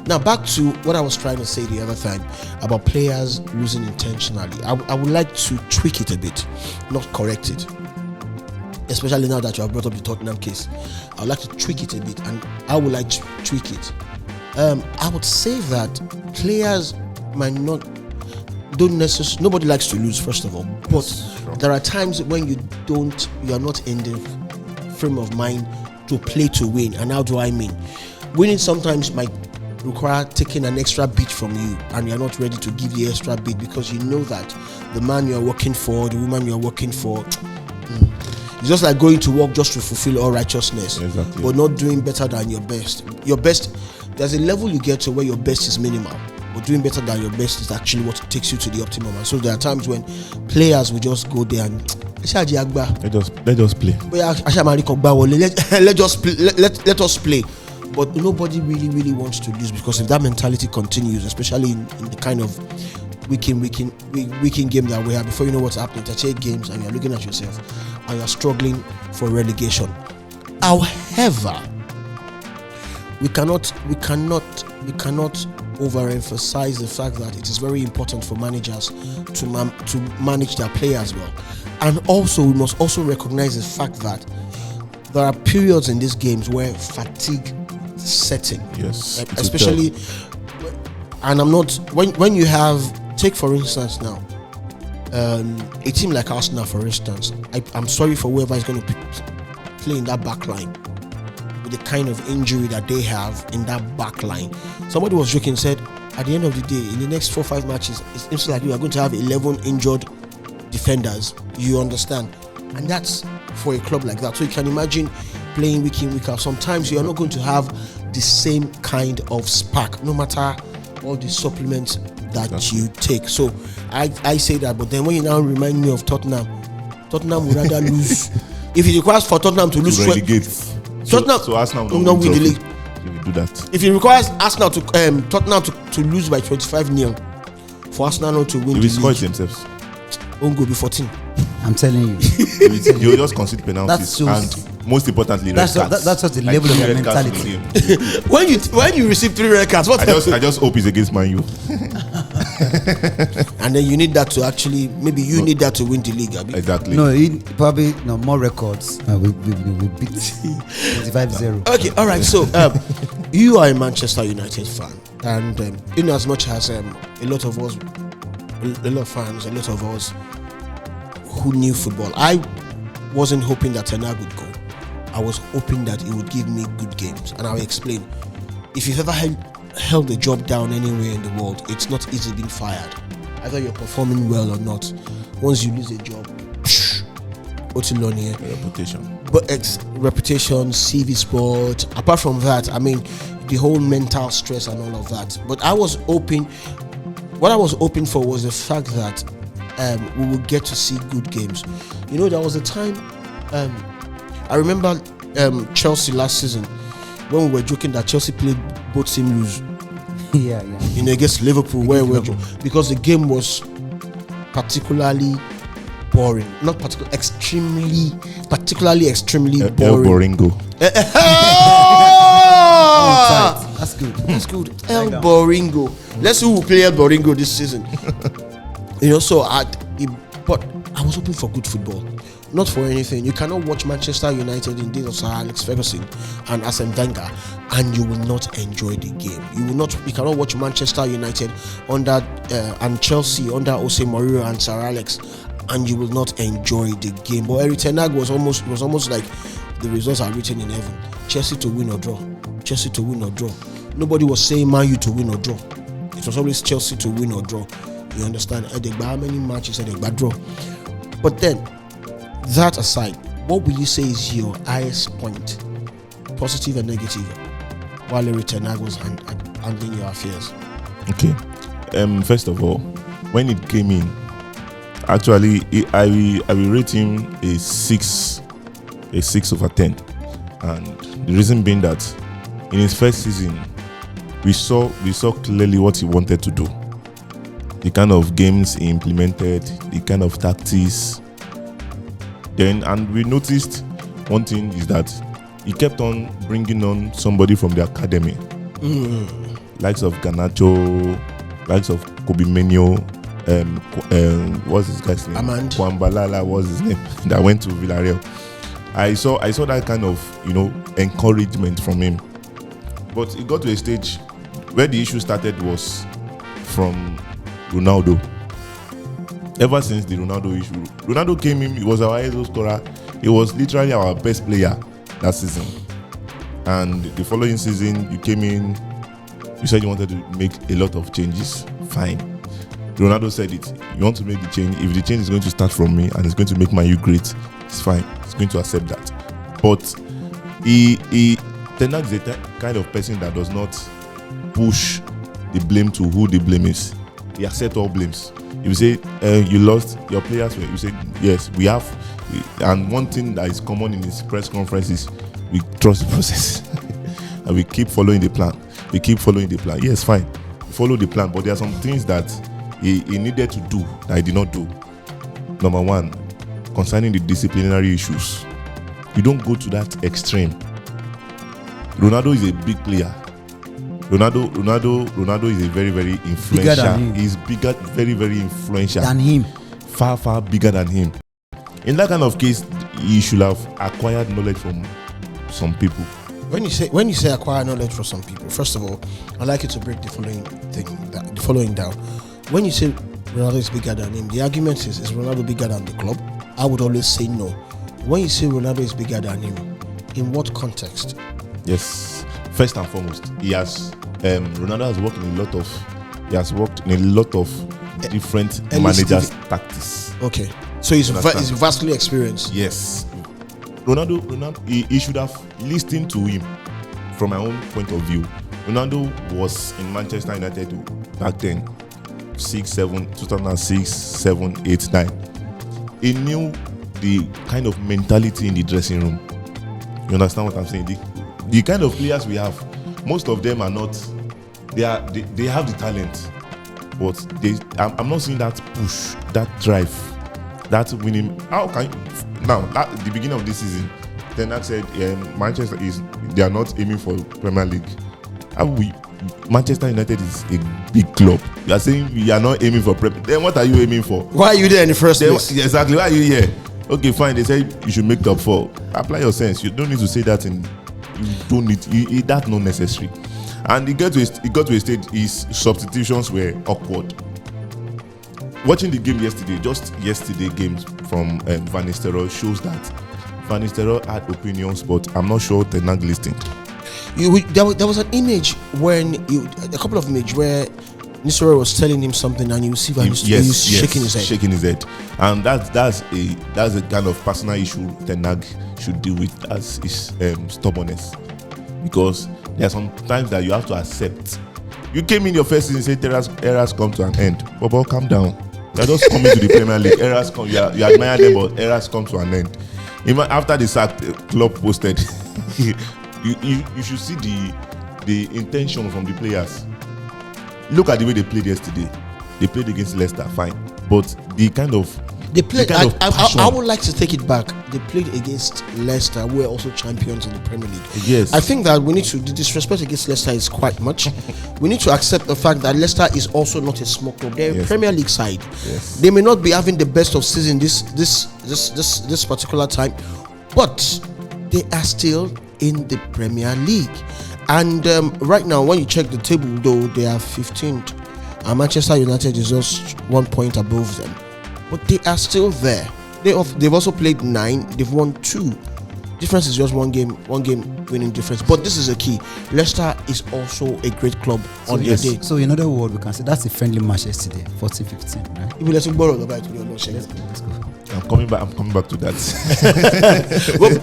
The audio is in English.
Now back to what I was trying to say the other time about players losing intentionally. I would like to tweak it a bit, not correct it. Especially now that you have brought up the Tottenham case, I would like to tweak it a bit, and I would like to tweak it. I would say that players might not. Nobody likes to lose, first of all, but there are times when you are not in the frame of mind to play to win. And how do I mean? Winning sometimes might require taking an extra beat from you, and you're not ready to give the extra beat because you know that the man you're working for, the woman you're working for, it's just like going to work just to fulfill all righteousness, exactly. But not doing better than your best. Your best, there's a level you get to where your best is minimal. But doing better than your best is actually what takes you to the optimum. And so there are times when players will just go there and let us play. Let us play. But nobody really wants to lose, because if that mentality continues, especially in the kind of weekend game that we have, before you know what's happening, 38 games, and you're looking at yourself and you're struggling for relegation. However, we cannot overemphasize the fact that it is very important for managers to manage their players well. And also, we must also recognize the fact that there are periods in these games where fatigue is setting. Yes. Especially, and I'm not, when you have, take for instance now, a team like Arsenal, for instance, I'm sorry for whoever is going to play in that back line with the kind of injury that they have in that back line. Somebody was joking, said, at the end of the day, in the next 4-5 matches, it seems like you are going to have 11 injured defenders. You understand? And that's for a club like that. So you can imagine playing week in, week out. Sometimes you are not going to have the same kind of spark, no matter all the supplements that you take. So I say that, but then when you now remind me of Tottenham would rather lose. If it requires for Tottenham to lose, so Arsenal will not win the league. Do that. If it requires Arsenal to Tottenham to lose by 25-0 for Arsenal not to win, they will score it themselves. Won't go be 14. I'm telling you. You will just concede penalties, and most importantly, that's just the level of your mentality. when you receive 3 red cards, I just hope it's against Man U. And then you need that to actually, maybe you need that to win the league. Exactly. No, probably more records. We beat 25-0. Okay, all right. So you are a Manchester United fan, and in as much as a lot of us, a lot of fans, a lot of us who knew football, I wasn't hoping that Ten Hag would go. I was hoping that he would give me good games, and I'll explain. If you've ever held a job down anywhere in the world, it's not easy being fired, either you're performing well or not. Once you lose a job, reputation. But reputation, CV sport. Apart from that, I mean, the whole mental stress and all of that. But what I was hoping for was the fact that we would get to see good games. You know, there was a time, I remember Chelsea last season, when we were joking that Chelsea played both teams lose. Yeah. You know, against Liverpool, because the game was particularly boring. Not particularly, extremely boring. El Boringo. That's good. El Boringo. Let's see who will play El Boringo this season. You know, but I was hoping for good football. Not for anything. You cannot watch Manchester United in days of Sir Alex Ferguson and Arsene Wenger and you will not enjoy the game. You cannot watch Manchester United under and Chelsea under Jose Mourinho and Sir Alex and you will not enjoy the game. But Erik ten Hag was almost like the results are written in heaven. Chelsea to win or draw. Chelsea to win or draw. Nobody was saying Man U to win or draw. It was always Chelsea to win or draw. You understand? How many matches draw? But then, that aside, what will you say is your highest point, positive and negative, while Erik ten Hag was handling your affairs? Okay. First of all, when it came in, actually, I will rate him a 6 over 10, and the reason being that in his first season, we saw clearly what he wanted to do, the kind of games he implemented, the kind of tactics. And we noticed one thing is that he kept on bringing on somebody from the academy, likes of Garnacho, likes of Kobe Menio, what's this guy's name? Amand. Kwambalala was his name that went to Villarreal. I saw that kind of encouragement from him, but it got to a stage where the issue started was from Ronaldo. Ever since the Ronaldo issue, Ronaldo came in, he was our highest scorer. He was literally our best player that season. And the following season, you came in, you said you wanted to make a lot of changes. Fine. Ronaldo said it. You want to make the change. If the change is going to start from me and it's going to make Man U great, it's fine. He's going to accept that. But Ten Hag is the kind of person that does not push the blame to who the blame is. He accepts all blames. If you say you lost your players, you say yes, we have. And one thing that is common in his press conferences, we trust the process and we keep following the plan. Yes, fine, we follow the plan, but there are some things that he needed to do that he did not do. Number one, concerning the disciplinary issues, you don't go to that extreme. Ronaldo is a big player. Ronaldo is a very, very influential. He's bigger, very, very influential than him. Far bigger than him. In that kind of case, he should have acquired knowledge from some people. When you say acquire knowledge from some people, first of all, I'd like you to break the following down. When you say Ronaldo is bigger than him, the argument is Ronaldo bigger than the club? I would always say no. When you say Ronaldo is bigger than him, in what context? Yes, first and foremost, he has Ronaldo has worked in a lot of different managers' tactics. Okay, so he's vastly experienced. Yes, Ronaldo, he should have listened to him. From my own point of view, Ronaldo was in Manchester United back then, 2006, 7, 8, 9. He knew the kind of mentality in the dressing room. You understand what I'm saying? The kind of players we have, most of them are not. They have the talent, but I'm not seeing that push, that drive, that winning. How can now at the beginning of this season, Ten Hag said Manchester they are not aiming for Premier League. Manchester United is a big club. You are saying we are not aiming for Premier. Then what are you aiming for? Why are you there in the first place? Exactly. Why are you here? Okay, fine. They say you should make top 4. Apply your sense. You don't need to say that in. You don't need. That's not necessary. And it got to a stage. His substitutions were awkward. Watching the game yesterday, just yesterday games from Van Nistelrooy shows that Van Nistelrooy had opinions, but I'm not sure Ten Hag listened. There was an image a couple of images where Nistelrooy was telling him something, and you see Van Nistelrooy shaking his head, and that's a kind of personal issue Ten Hag should deal with, as his stubbornness, because there are some times that you have to accept. You came in your first season and said eras come to an end. Bobo, calm down. You're just coming to the Premier League. Eras come. You admire them, but eras come to an end. Even after the sack, club posted. you should see the intention from the players. Look at the way they played yesterday. They played against Leicester, fine, but the kind of I would like to take it back. They played against Leicester, who were also champions in the Premier League. Yes, I think that the disrespect against Leicester is quite much. We need to accept the fact that Leicester is also not a small club. They're a Premier League side. Yes. They may not be having the best of season this particular time, but they are still in the Premier League. And right now, when you check the table, though, they are 15th, and Manchester United is just 1 point above them. But they are still there. They've also played 9. They've won 2. Difference is just one game winning difference. But this is a key. Leicester is also a great club on their day. So in other words, we can say that's a friendly match yesterday, 14-15, right? If we let him borrow the bike to the Let's go. I'm coming back to that.